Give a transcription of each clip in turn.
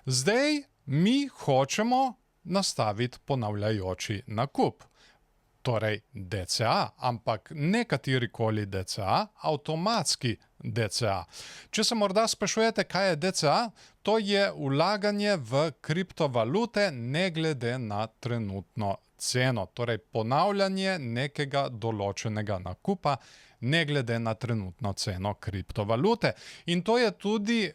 Zdaj mi hočemo nastaviti ponavljajoči nakup. Torej DCA, ampak ne katerikoli DCA, avtomatski DCA. Če se morda sprašujete, kaj je DCA, to je vlaganje v kriptovalute ne glede na trenutno ceno. Torej ponavljanje nekega določenega nakupa ne glede na trenutno ceno kriptovalute. In to je tudi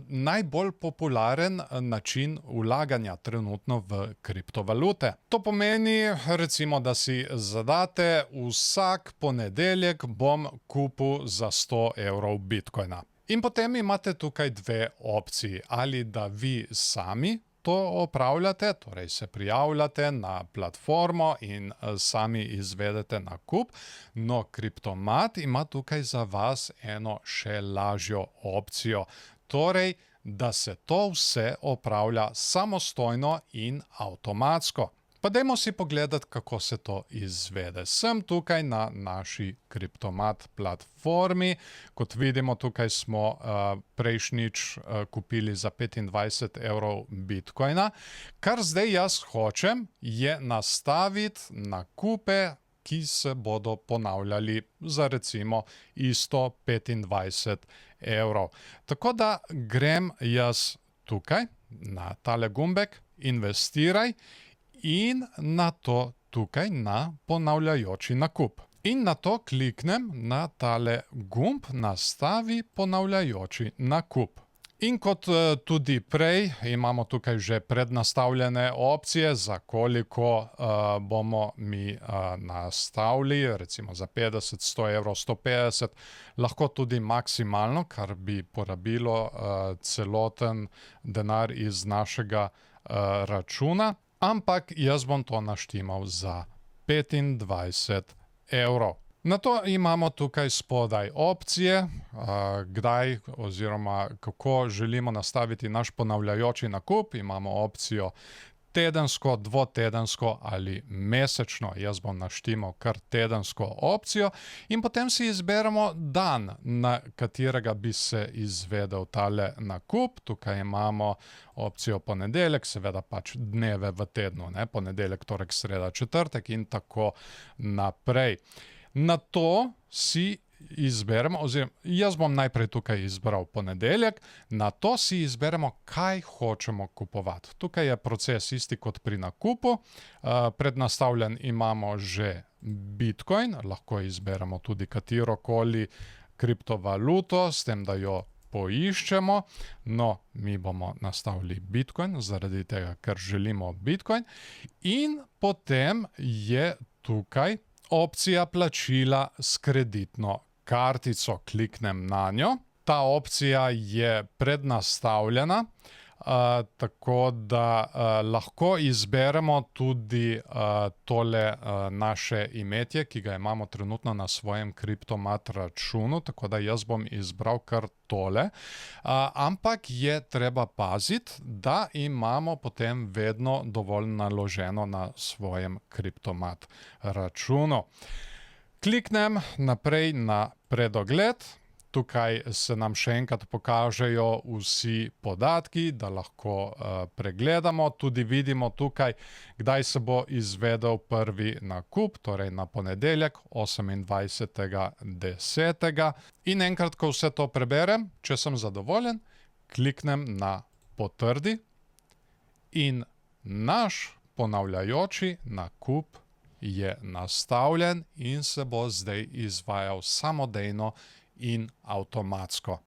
najbolj popularen način vlaganja trenutno v kriptovalute. To pomeni, recimo, da si zadate, vsak ponedeljek bom kupil za 100 evrov bitcoina. In potem imate tukaj dve opciji. Ali da vi sami to opravljate, torej se prijavljate na platformo in sami izvedete nakup, no Kriptomat ima tukaj za vas eno še lažjo opcijo. Torej, da se to vse opravlja samostojno in avtomatsko. Pa dajmo si pogledati, kako se to izvede. Sem tukaj na naši Kriptomat platformi. Kot vidimo, tukaj smo prejšnjič kupili za 25 evrov bitcoina. Kar zdaj jaz hočem, je nastaviti nakupe, ki se bodo ponavljali za recimo isto 25 evrov. Tako da grem jaz tukaj na tale gumbek, investiraj, in na to tukaj na ponavljajoči nakup. In na to kliknem na tale gumb nastavi ponavljajoči nakup. In kot tudi prej imamo tukaj že prednastavljene opcije, za koliko bomo mi nastavili, recimo za 50, 100 evrov, 150, lahko tudi maksimalno, kar bi porabilo celoten denar iz našega računa. Ampak jaz bom to naštimal za 25 evrov. Na to imamo tukaj spodaj opcije, kdaj oziroma kako želimo nastaviti naš ponavljajoči nakup. Imamo opcijo tedensko, dvotedensko ali mesečno. Jaz bom naštimal kar tedensko opcijo in potem si izberemo dan, na katerega bi se izvedel tale nakup. Tukaj imamo opcijo ponedeljek, seveda pač dneve v tednu, ne? Ponedeljek, torek, sreda, četrtek in tako naprej. Na to si izberemo, oziroma jaz bom najprej tukaj izbral ponedeljek, na to si izberemo, kaj hočemo kupovati. Tukaj je proces isti kot pri nakupu, prednastavljen imamo že bitcoin, lahko izberemo tudi katerokoli kriptovaluto, s tem, da jo poiščemo. No, mi bomo nastavili bitcoin, zaradi tega, ker želimo bitcoin. In potem je tukaj opcija plačila s kreditno kartico. Kliknem na njo. Ta opcija je prednastavljena, tako da lahko izberemo tudi tole naše imetje, ki ga imamo trenutno na svojem Kriptomat računu, tako da jaz bom izbral kar tole. Ampak je treba paziti, da imamo potem vedno dovolj naloženo na svojem Kriptomat računu. Kliknem naprej na predogled. Tukaj se nam še enkrat pokažejo vsi podatki, da lahko pregledamo. Tudi vidimo tukaj, kdaj se bo izvedel prvi nakup, torej na ponedeljek 28.10. In enkrat, ko vse to preberem, če sem zadovoljen, kliknem na potrdi in naš ponavljajoči nakup je nastavljen in se bo zdaj izvajal samodejno in avtomatsko.